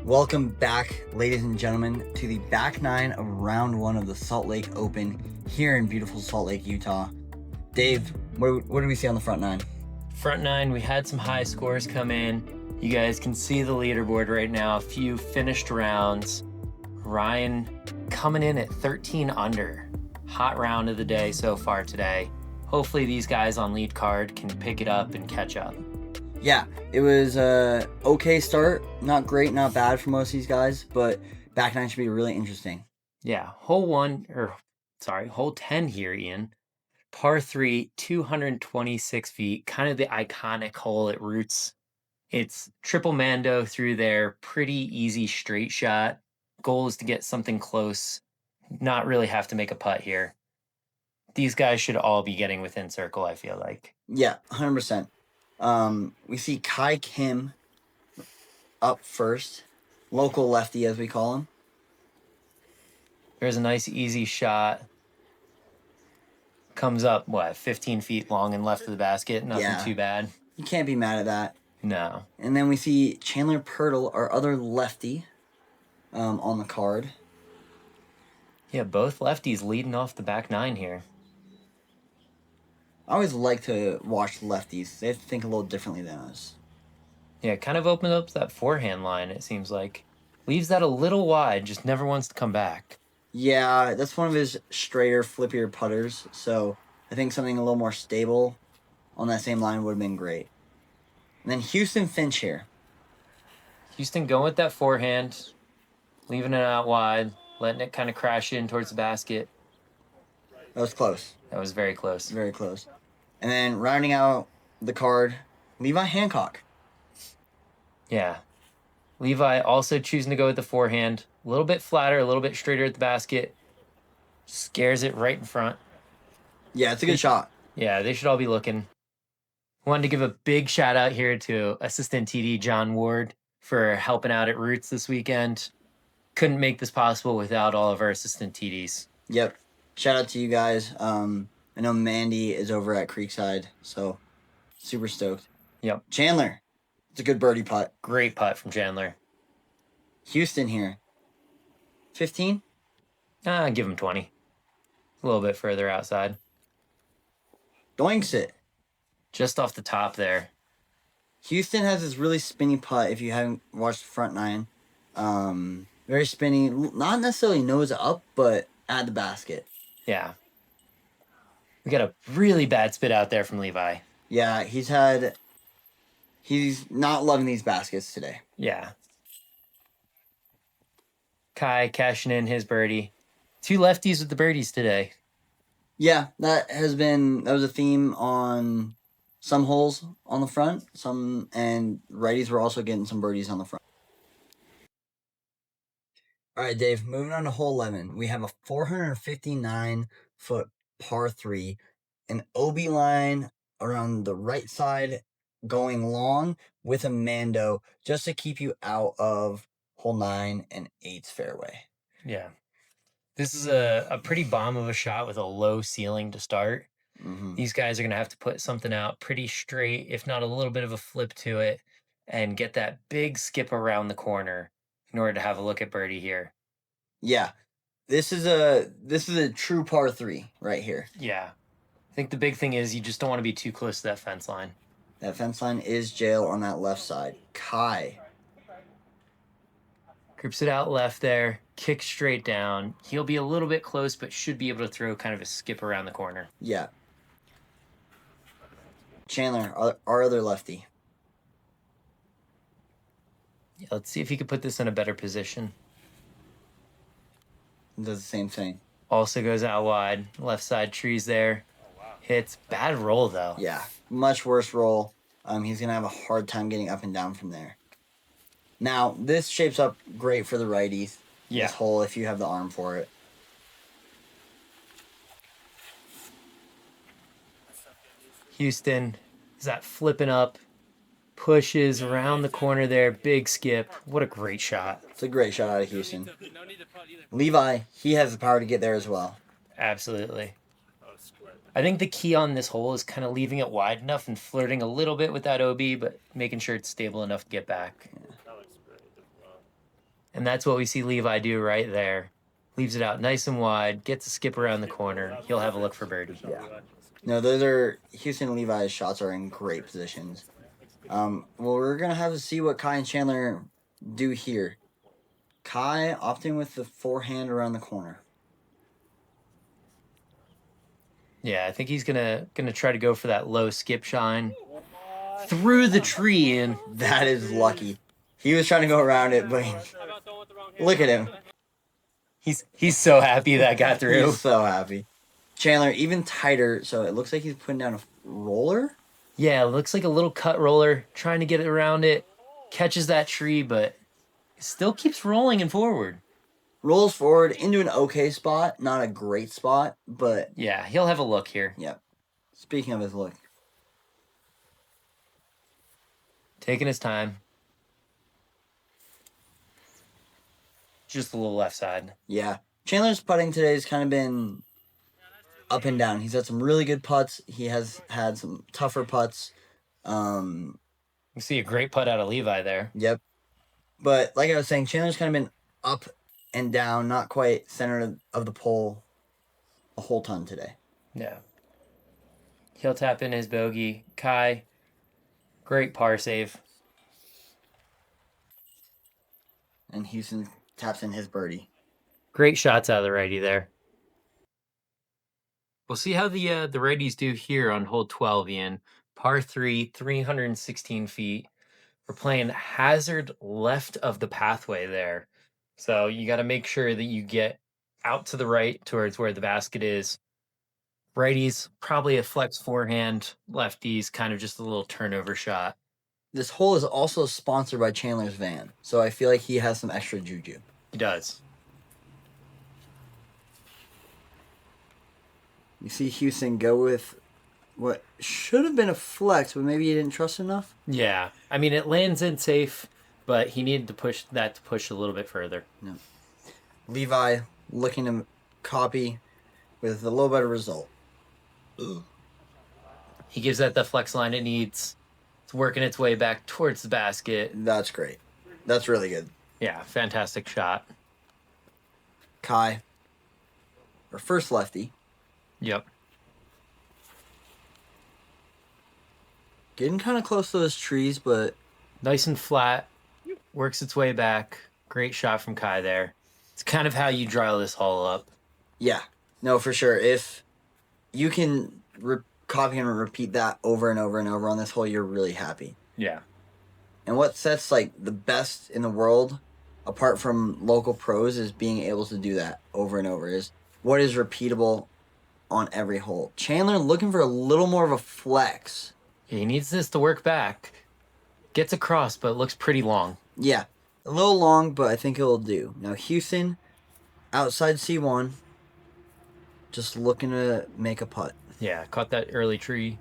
Welcome back, ladies and gentlemen, to the back nine of round one of the Salt Lake Open here in beautiful Salt Lake, Utah. Dave, what do we see on the front nine? Front nine, we had some high scores come in. You guys can see the leaderboard right now. A few finished rounds. Ryan coming in at 13 under. Hot round of the day so far today. Hopefully these guys on lead card can pick it up and catch up. Yeah, it was a okay start. Not great, not bad for most of these guys, but back nine should be really interesting. Yeah, hole 10 here, Ian. Par 3, 226 feet, kind of the iconic hole it roots. It's triple Mando through there, pretty easy straight shot. Goal is to get something close, not really have to make a putt here. These guys should all be getting within circle, I feel like. Yeah, 100%. We see Kai Kim up first, local lefty as we call him. There's a nice easy shot. Comes up, 15 feet long and left of the basket. Nothing too bad. You can't be mad at that. No. And then we see Chandler Purtle, our other lefty, on the card. Yeah, both lefties leading off the back nine here. I always like to watch lefties. They have to think a little differently than us. Yeah, kind of opens up that forehand line, it seems like. Leaves that a little wide, just never wants to come back. Yeah, that's one of his straighter, flippier putters. So I think something a little more stable on that same line would have been great. And then Houston Finch here. Houston going with that forehand, leaving it out wide, letting it kind of crash in towards the basket. That was close. That was very close. Very close. And then rounding out the card, Levi Hancock. Yeah. Levi also choosing to go with the forehand. A little bit flatter, a little bit straighter at the basket. Scares it right in front. Yeah, it's a good shot. Yeah, they should all be looking. Wanted to give a big shout out here to assistant TD John Ward for helping out at Roots this weekend. Couldn't make this possible without all of our assistant TDs. Yep. Shout out to you guys. I know Mandy is over at Creekside, so super stoked. Yep. Chandler. It's a good birdie putt. Great putt from Chandler. Houston here. 15? Give him 20. A little bit further outside. Doinks it. Just off the top there. Houston has this really spinny putt if you haven't watched the front nine. Very spinny. Not necessarily nose up, but at the basket. Yeah. We got a really bad spit out there from Levi. Yeah, he's not loving these baskets today. Yeah. Kai cashing in his birdie. 2 lefties with the birdies today. Yeah, that was a theme on some holes on the front. And righties were also getting some birdies on the front. All right, Dave, moving on to hole 11. We have a 459-foot par 3, an OB line around the right side going long with a Mando just to keep you out of hole 9 and 8's fairway. Yeah. This is a pretty bomb of a shot with a low ceiling to start. Mm-hmm. These guys are going to have to put something out pretty straight, if not a little bit of a flip to it, and get that big skip around the corner in order to have a look at birdie here. Yeah. This is a true par 3 right here. Yeah. I think the big thing is you just don't want to be too close to that fence line. That fence line is jail on that left side. Kai. Grips it out left there, kicks straight down. He'll be a little bit close, but should be able to throw kind of a skip around the corner. Yeah. Chandler, our other lefty. Yeah, let's see if he could put this in a better position. Does the same thing. Also goes out wide. Left side trees there. Hits. Bad roll, though. Yeah. Much worse roll. He's going to have a hard time getting up and down from there. Now, this shapes up great for the righties. Yeah. This hole, if you have the arm for it. Houston is that flipping up, pushes around the corner there, big skip. What a great shot. It's a great shot out of Houston. Levi, he has the power to get there as well. Absolutely. I think the key on this hole is kind of leaving it wide enough and flirting a little bit with that OB, but making sure it's stable enough to get back. And that's what we see Levi do right there. Leaves it out nice and wide, gets a skip around the corner. He'll have a look for birdie. Yeah. No, those are Houston and Levi's shots are in great positions. Well, we're gonna have to see what Kai and Chandler do here. Kai opting with the forehand around the corner. Yeah, I think he's gonna try to go for that low skip shine through the tree, and that is lucky. He was trying to go around it, but look at him. He's so happy that got through. He's so happy. Chandler even tighter, so it looks like he's putting down a roller. Yeah, it looks like a little cut roller, trying to get it around it. Catches that tree, but it still keeps rolling and forward. Rolls forward into an okay spot, not a great spot, but yeah, he'll have a look here. Yep. Speaking of his look, taking his time. Just a little left side. Yeah. Chandler's putting today has kind of been up and down. He's had some really good putts. He has had some tougher putts. You see a great putt out of Levi there. Yep. But like I was saying, Chandler's kind of been up and down, not quite center of the pole a whole ton today. Yeah. He'll tap in his bogey. Kai, great par save. And Houston taps in his birdie. Great shots out of the righty there. We'll see how the righties do here on hole 12, Ian. Par 3, 316 feet. We're playing hazard left of the pathway there. So you got to make sure that you get out to the right towards where the basket is. Righties, probably a flex forehand. Lefties, kind of just a little turnover shot. This hole is also sponsored by Chandler's van, so I feel like he has some extra juju. He does. You see Houston go with what should have been a flex, but maybe he didn't trust enough. Yeah. I mean, it lands in safe, but he needed to push a little bit further. No. Levi looking to copy with a little better result. Ugh. He gives that the flex line it needs. It's working its way back towards the basket. That's great. That's really good. Yeah, fantastic shot. Kai, our first lefty. Yep. Getting kind of close to those trees, but nice and flat. Works its way back. Great shot from Kai there. It's kind of how you draw this hole up. Yeah. No, for sure. If you can copy and repeat that over and over and over on this hole, you're really happy. Yeah. And what sets like the best in the world apart from local pros is being able to do that over and over. Is what is repeatable on every hole. Chandler looking for a little more of a flex. He needs this to work back. Gets across, but looks pretty long. Yeah, a little long, but I think it'll do. Now Houston, outside C1, just looking to make a putt. Yeah, caught that early tree.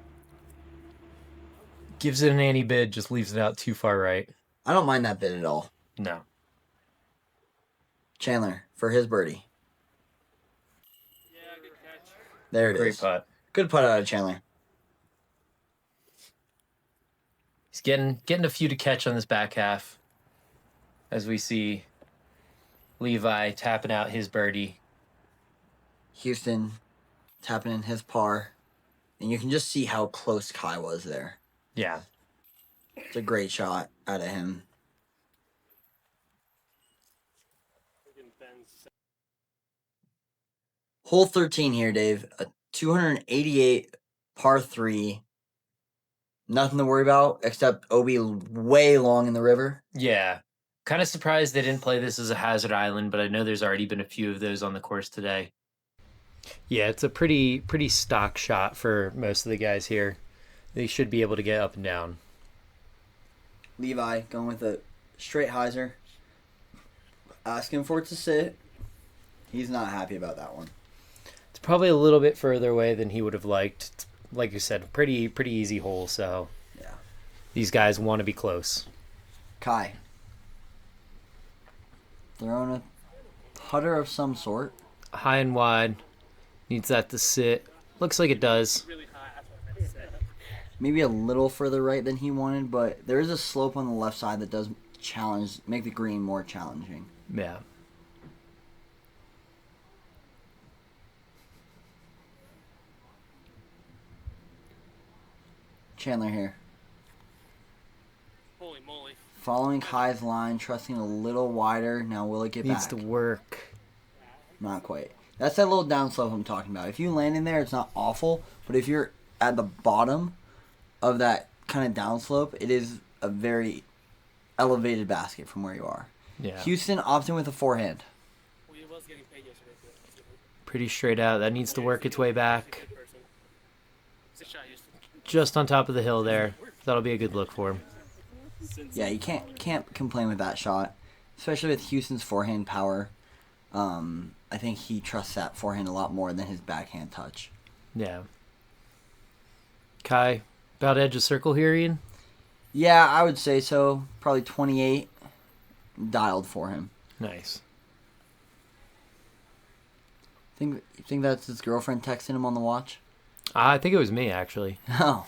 Gives it an anti-bid, just leaves it out too far right. I don't mind that bid at all. No. Chandler for his birdie. There it is. Great putt. Good putt out of Chandler. He's getting a few to catch on this back half. As we see Levi tapping out his birdie. Houston tapping in his par. And you can just see how close Kai was there. Yeah. It's a great shot out of him. Hole 13 here, Dave. A 288 par 3. Nothing to worry about except OB way long in the river. Yeah. Kind of surprised they didn't play this as a hazard island, but I know there's already been a few of those on the course today. Yeah, it's a pretty stock shot for most of the guys here. They should be able to get up and down. Levi going with a Straight hyzer. Asking for it to sit. He's not happy about that one. It's probably a little bit further away than he would have liked. It's, like you said, pretty easy hole, so Yeah. these guys want to be close. Kai. Throwing a putter of some sort. High and wide. Needs that to sit. Looks like it does. Maybe a little further right than he wanted, but there is a slope on the left side that does make the green more challenging. Yeah. Chandler here. Holy moly. Following Kai's line, trusting a little wider. Now will it get Needs back? to work. Not quite. That's that little downslope I'm talking about. If you land in there, it's not awful, but if you're at the bottom of that kind of downslope, it is a very elevated basket from where you are. Yeah. Houston opting with a forehand. Well, he was getting paid yesterday. Pretty straight out. That needs to work its way back. Good person. It's a shot, Houston. Just on top of the hill there. That'll be a good look for him. Yeah, you can't complain with that shot, especially with Houston's forehand power. I think he trusts that forehand a lot more than his backhand touch. Yeah. Kai, about edge of circle here, Ian? Yeah, I would say so. Probably 28 dialed for him. Nice. Think that's his girlfriend texting him on the watch? I think it was me, actually. Oh.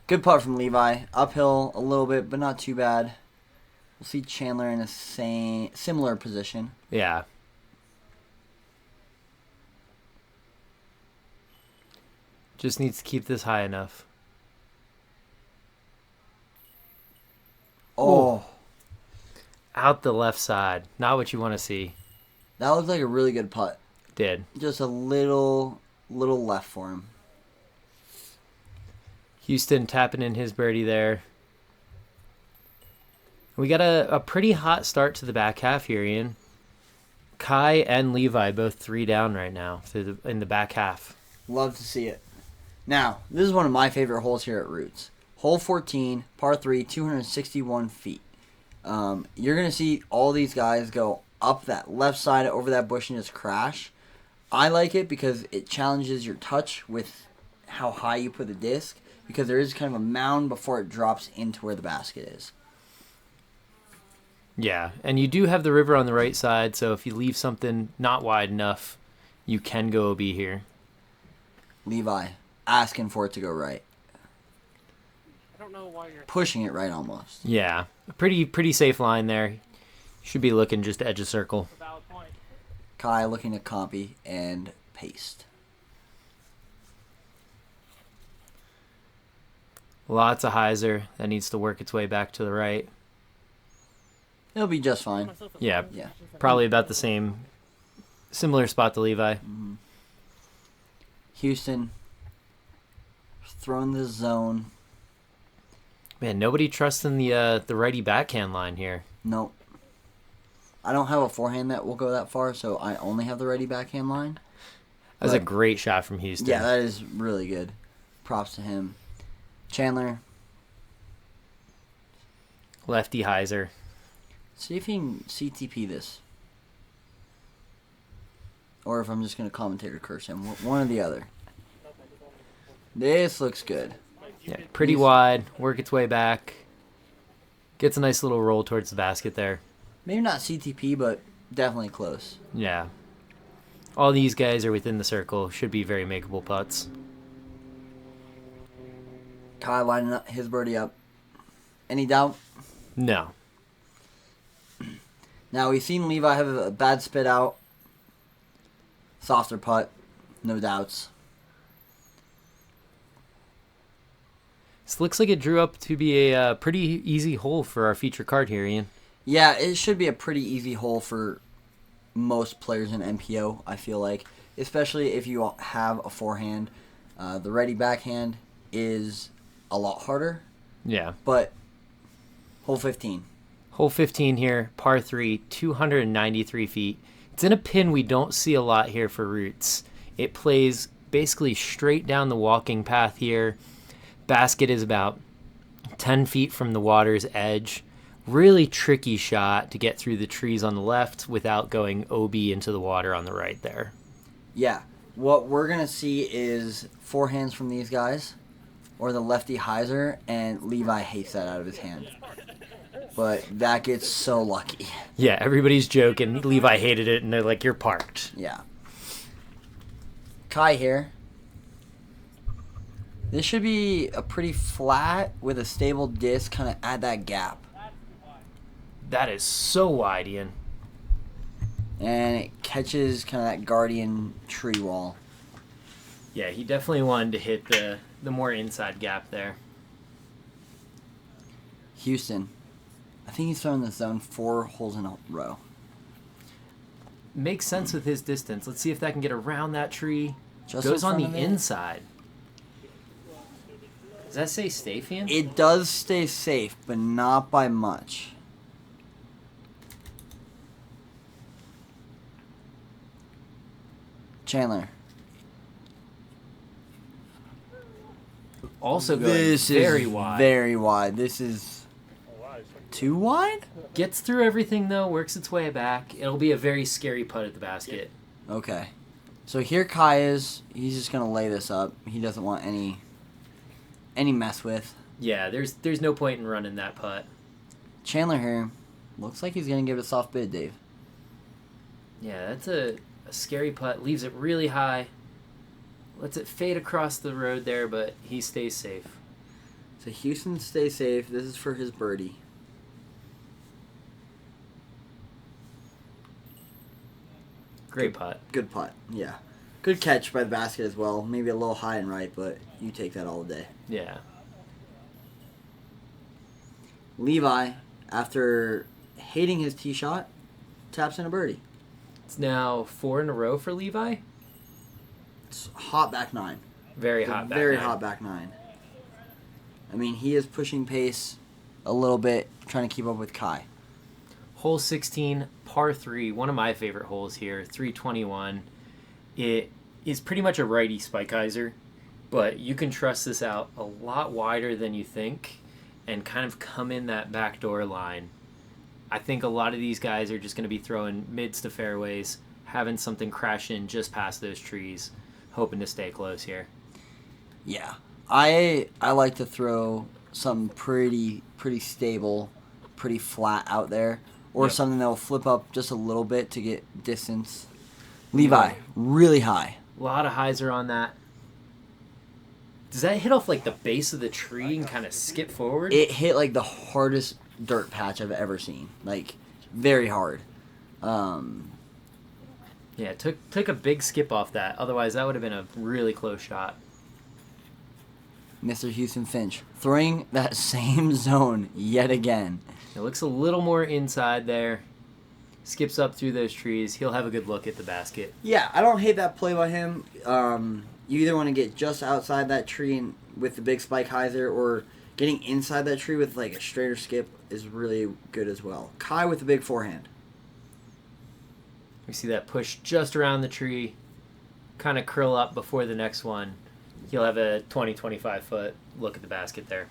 Good putt from Levi. Uphill a little bit, but not too bad. We'll see Chandler in a similar position. Yeah. Just needs to keep this high enough. Oh, Out the left side. Not what you want to see. that looks like a really good putt. Did. Just a little left for him. Houston tapping in his birdie there. We got a pretty hot start to the back half here, Ian. Kai and Levi both 3 down right now in the back half. Love to see it. Now, this is one of my favorite holes here at Roots. Hole 14, par 3, 261 feet. You're going to see all these guys go up that left side over that bush and just crash. I like it because it challenges your touch with how high you put the disc, because there is kind of a mound before it drops into where the basket is. Yeah, and you do have the river on the right side, so if you leave something not wide enough, you can go OB here. Levi, asking for it to go right. I don't know why you're... Pushing it right almost. Yeah, a pretty safe line there. You should be looking just edge of circle. a valid point. Kai looking to copy and paste. Lots of hyzer. That needs to work its way back to the right. It'll be just fine. Yeah, Yeah. probably about the similar spot to Levi. Houston throwing the zone. Man, nobody trusts in the righty backhand line here. Nope. I don't have a forehand that will go that far, so I only have the ready backhand line. That was a But- great shot from Houston. Yeah, that is really good. Props to him. Chandler, Lefty hyzer. see if he can CTP this. Or if I'm just going to commentator curse him. One or the other. This looks good. Yeah, pretty He's- wide. Work its way back. Gets a nice little roll towards the basket there. Maybe not CTP, but definitely close. Yeah. All these guys are within the circle. Should be very makeable putts. Kai lining up his birdie up. Any doubt? No. Now, we've seen Levi have a bad spit out. Softer putt. No doubts. This looks like it drew up to be a pretty easy hole for our feature card here, Ian. Yeah, it should be a pretty easy hole for most players in MPO, I feel like. Especially if you have a forehand. The ready backhand is a lot harder, Yeah. but hole 15. Hole 15 here, par 3, 293 feet. It's in a pin we don't see a lot here for Roots. It plays basically straight down the walking path here. Basket is about 10 feet from the water's edge. Really tricky shot to get through the trees on the left without going OB into the water on the right there. Yeah. What we're going to see is forehands from these guys or the lefty hyzer, and Levi hates that out of his hand. But that gets so lucky. Yeah, everybody's joking. Levi hated it, and they're like, you're parked. Yeah. Kai here. This should be a pretty flat with a stable disc kind of at that gap. That is so wide, Ian. And it catches kind of that guardian tree wall. Yeah, he definitely wanted to hit the more inside gap there. Houston. I think he's throwing the zone 4 holes in a row. Makes sense with his distance. Let's see if that can get around that tree. Just Goes in on front the of it. inside. Does that say safe, Ian? It does stay safe, but not by much. Chandler. Also going This very is wide. very wide. This is too wide? Gets through everything, though. Works its way back. It'll be a very scary putt at the basket. Okay. So here Kai is. He's just going to lay this up. He doesn't want any mess with. Yeah, there's no point in running that putt. Chandler here. Looks like he's going to give it a soft bid, Dave. Yeah, that's a scary putt. Leaves it really high. Lets it fade across the road there, but he stays safe. So Houston, stay safe. This is for his birdie. Great putt. Good putt, yeah. Good catch by the basket as well. Maybe a little high and right, but you take that all day. Yeah. Levi, after hating his tee shot, taps in a birdie. It's now 4 in a row for Levi. It's hot back 9. Very hot back Very nine. hot back 9. I mean, he is pushing pace a little bit, trying to keep up with Kai. Hole 16, par 3, one of my favorite holes here, 321. It is pretty much a righty spike hyzer, but you can trust this out a lot wider than you think and kind of come in that backdoor line. I think a lot of these guys are just going to be throwing mids to fairways, having something crash in just past those trees, hoping to stay close here. Yeah. I like to throw something pretty stable, pretty flat out there, or Yep. something that will flip up just a little bit to get distance. Levi, really high. A lot of hyzer on that. Does that hit off like the base of the tree and kind of skip forward? It hit like the hardest dirt patch I've ever seen. Like, very hard. Yeah, it took a big skip off that. Otherwise, that would have been a really close shot. Mr. Houston Finch throwing that same zone yet again. It looks a little more inside there. Skips up through those trees. He'll have a good look at the basket. Yeah, I don't hate that play by him. You either want to get just outside that tree and with the big spike hyzer, or getting inside that tree with like a straighter skip is really good as well. Kai with the big forehand. We see that push just around the tree, kind of curl up before the next one. He'll have a 20-25 foot look at the basket there.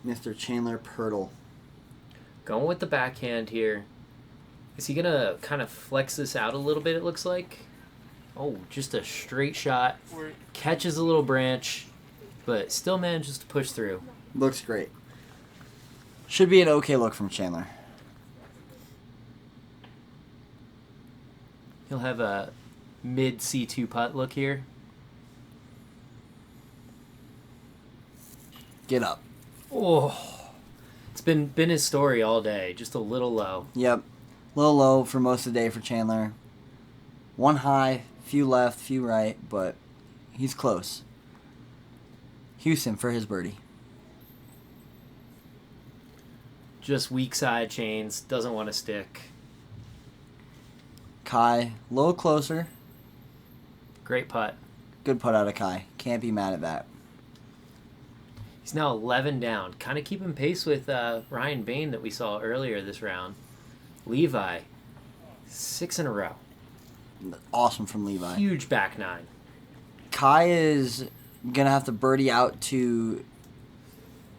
Mr. Chandler Purtle. Going with the backhand here. Is he going to kind of flex this out a little bit, it looks like? Oh, just a straight shot. Catches a little branch, but still manages to push through. Looks great. Should be an okay look from Chandler. He'll have a mid C2 putt look here. Get up. Oh, it's been his story all day. Just a little low. Yep. A little low for most of the day for Chandler. One high, few left, few right, but he's close. Houston for his birdie. Just weak side chains. Doesn't want to stick. Kai, a little closer. Great putt. Good putt out of Kai. Can't be mad at that. He's now 11 down. Kind of keeping pace with Ryan Bain that we saw earlier this round. Levi, 6 in a row. Awesome from Levi. Huge back nine. Kai is going to have to birdie out to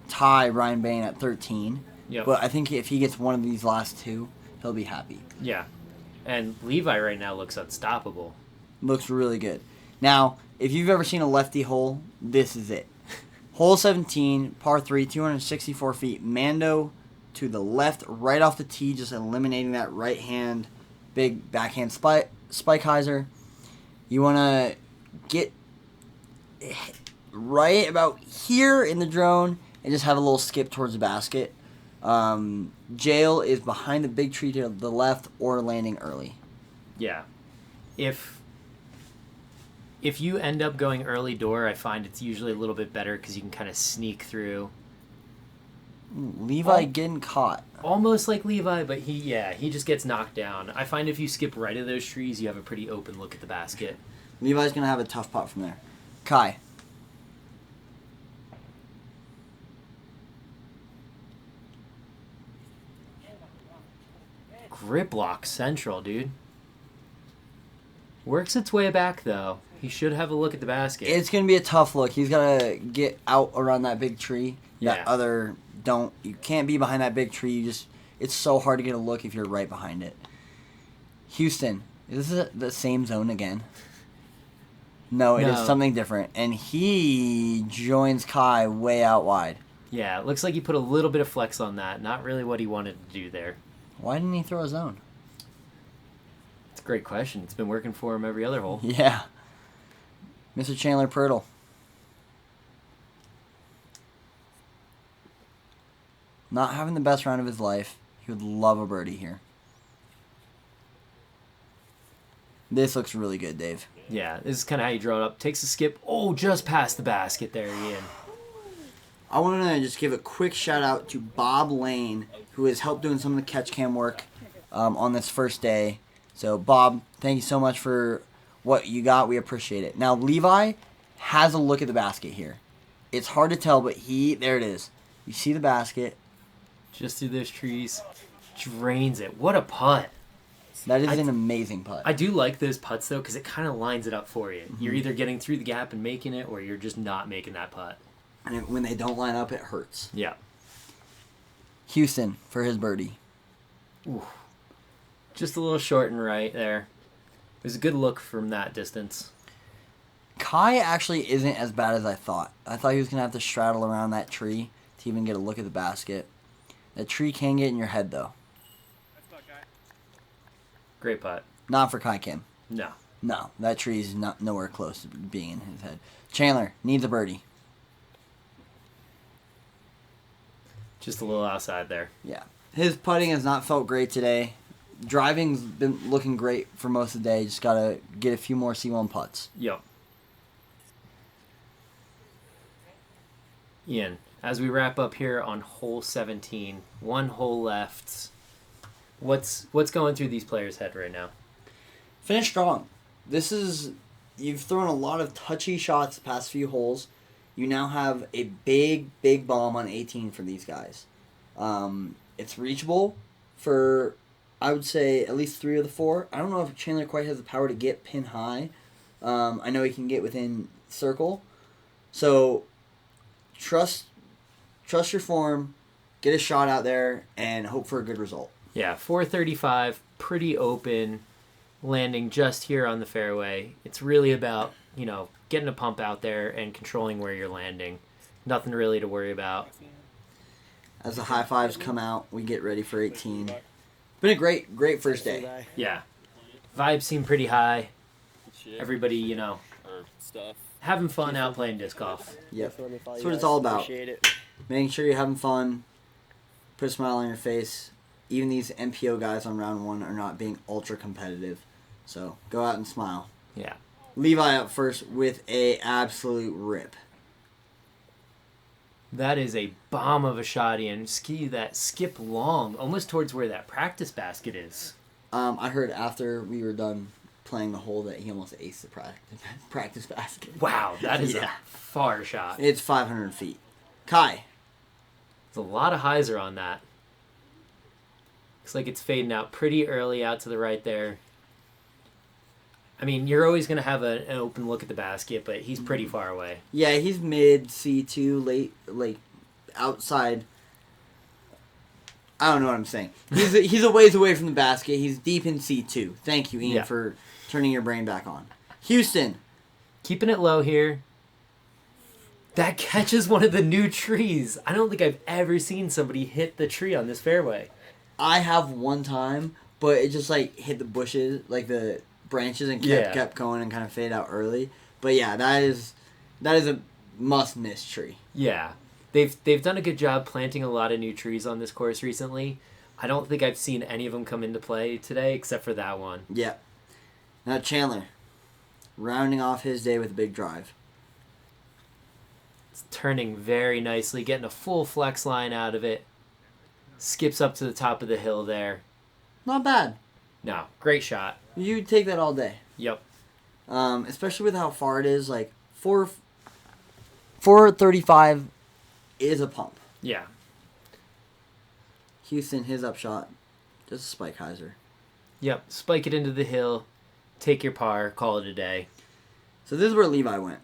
tie Ryan Bain at 13. Yep. But I think if he gets one of these last two, he'll be happy. Yeah. And Levi right now looks unstoppable. Looks really good. Now, if you've ever seen a lefty hole, this is it. Hole 17, par 3, 264 feet. Mando to the left, right off the tee, just eliminating that right hand, big backhand spike hyzer. You want to get right about here in the drone and just have a little skip towards the basket. Jail is behind the big tree to the left or landing early. Yeah. If you end up going early door, I find it's usually a little bit better because you can kind of sneak through. Levi getting caught. Almost like Levi, but he just gets knocked down. I find if you skip right of those trees, you have a pretty open look at the basket. Levi's going to have a tough putt from there. Kai. Grip lock central, dude. Works its way back, though. He should have a look at the basket. It's going to be a tough look. He's got to get out around that big tree. Yeah. You can't be behind that big tree. It's so hard to get a look if you're right behind it. Houston, is this the same zone again? No, it is something different. And he joins Kai way out wide. Yeah, it looks like he put a little bit of flex on that. Not really what he wanted to do there. Why didn't he throw a zone? It's a great question. It's been working for him every other hole. Yeah. Mr. Chandler Purtle. Not having the best round of his life. He would love a birdie here. This looks really good, Dave. Yeah, this is kind of how you draw it up. Takes a skip. Oh, just past the basket there, Ian. I want to just give a quick shout out to Bob Lane, who has helped doing some of the catch cam work on this first day. So, Bob, thank you so much for what you got. We appreciate it. Now, Levi has a look at the basket here. It's hard to tell, but there it is. You see the basket. Just through those trees. Drains it. What a putt. That is an amazing putt. I do like those putts, though, because it kind of lines it up for you. Mm-hmm. You're either getting through the gap and making it, or you're just not making that putt. And when they don't line up, it hurts. Yeah. Houston for his birdie. Ooh. Just a little short and right there. It was a good look from that distance. Kai actually isn't as bad as I thought. I thought he was going to have to straddle around that tree to even get a look at the basket. That tree can get in your head, though. Great putt. Not for Kai Kim. No. No, that tree is nowhere close to being in his head. Chandler needs a birdie. Just a little outside there. Yeah. His putting has not felt great today. Driving's been looking great for most of the day. Just got to get a few more C1 putts. Yep. Ian, as we wrap up here on hole 17, one hole left. What's going through these players' head right now? Finish strong. You've thrown a lot of touchy shots the past few holes. You now have a big bomb on 18 for these guys. It's reachable for, I would say, at least 3 of the 4. I don't know if Chandler quite has the power to get pin high. I know he can get within circle. So, trust your form, get a shot out there, and hope for a good result. Yeah, 435, pretty open, landing just here on the fairway. It's really about, getting a pump out there and controlling where you're landing. Nothing really to worry about. As the high fives come out, we get ready for 18. Been a great first day. Yeah. Vibes seem pretty high. Everybody, having fun out playing disc golf. Yep. That's what it's all about. Making sure you're having fun. Put a smile on your face. Even these MPO guys on round 1 are not being ultra competitive. So go out and smile. Yeah. Levi up first with a absolute rip. That is a bomb of a shot, Ian. Ski that skip long, almost towards where that practice basket is. I heard after we were done playing the hole that he almost aced the practice basket. Wow, that is a far shot. It's 500 feet. Kai. There's a lot of hyzer on that. Looks like it's fading out pretty early out to the right there. I mean, you're always going to have an open look at the basket, but he's pretty far away. Yeah, he's mid C2, late outside. I don't know what I'm saying. He's a ways away from the basket. He's deep in C2. Thank you, Ian, for turning your brain back on. Houston. Keeping it low here. That catches one of the new trees. I don't think I've ever seen somebody hit the tree on this fairway. I have one time, but it just like hit the bushes, like the branches, and kept going and kind of faded out early. But yeah, that is a must miss tree. Yeah. They've done a good job planting a lot of new trees on this course recently. I don't think I've seen any of them come into play today except for that one. Yeah. Now Chandler, rounding off his day with a big drive. It's turning very nicely, getting a full flex line out of it. Skips up to the top of the hill there. Not bad. No, great shot. You take that all day. Yep. Especially with how far it is, like 435 is a pump. Yeah. Houston, his upshot, just a spike hyzer. Yep. Spike it into the hill, take your par, call it a day. So this is where Levi went.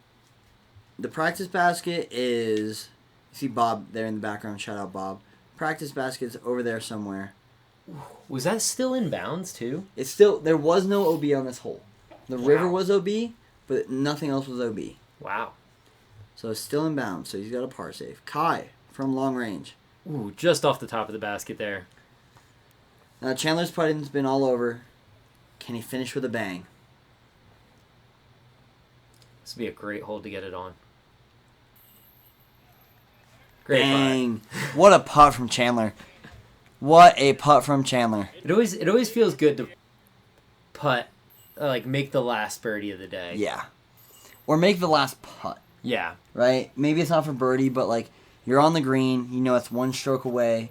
The practice basket is, you see Bob there in the background, shout out Bob. Practice basket's over there somewhere. Was that still in bounds too? It's still, there was no OB on this hole. The river was OB, but nothing else was OB. Wow. So it's still in bounds, so he's got a par save. Kai, from long range. Ooh, just off the top of the basket there. Now Chandler's putting's been all over. Can he finish with a bang? This would be a great hole to get it on. Great Bang. What a putt from Chandler. What a putt from Chandler. It always feels good to putt, like make the last birdie of the day. Yeah. Or make the last putt. Yeah. Right? Maybe it's not for birdie, but like you're on the green, you know it's one stroke away,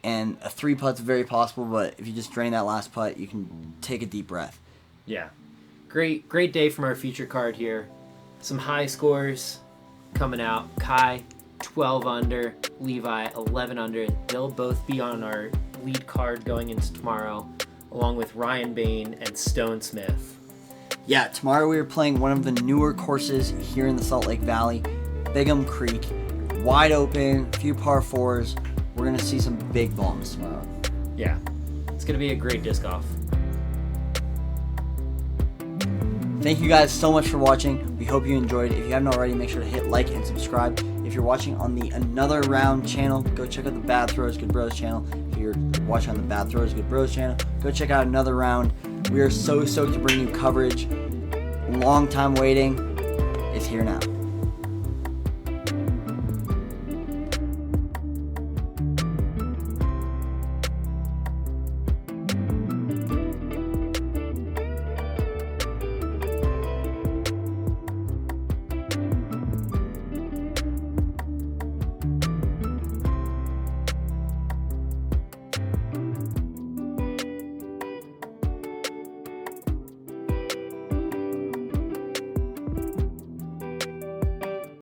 and a 3-putt's very possible, but if you just drain that last putt, you can take a deep breath. Yeah. Great day from our feature card here. Some high scores coming out. Kai, 12 under. Levi, 11 under. They'll both be on our lead card going into tomorrow, along with Ryan Bain and Stone Smith. Yeah, tomorrow we are playing one of the newer courses here in the Salt Lake Valley, Bigham Creek. Wide open, a few par 4s. We're going to see some big bombs tomorrow. Yeah. It's going to be a great disc golf. Thank you guys so much for watching. We hope you enjoyed. If you haven't already, make sure to hit like and subscribe. If you're watching on the Another Round channel, go check out the Bad Throws Good Bros channel. If you're watching on the Bad Throws Good Bros channel, go check out Another Round. We are so stoked to bring you coverage. Long time waiting is here now.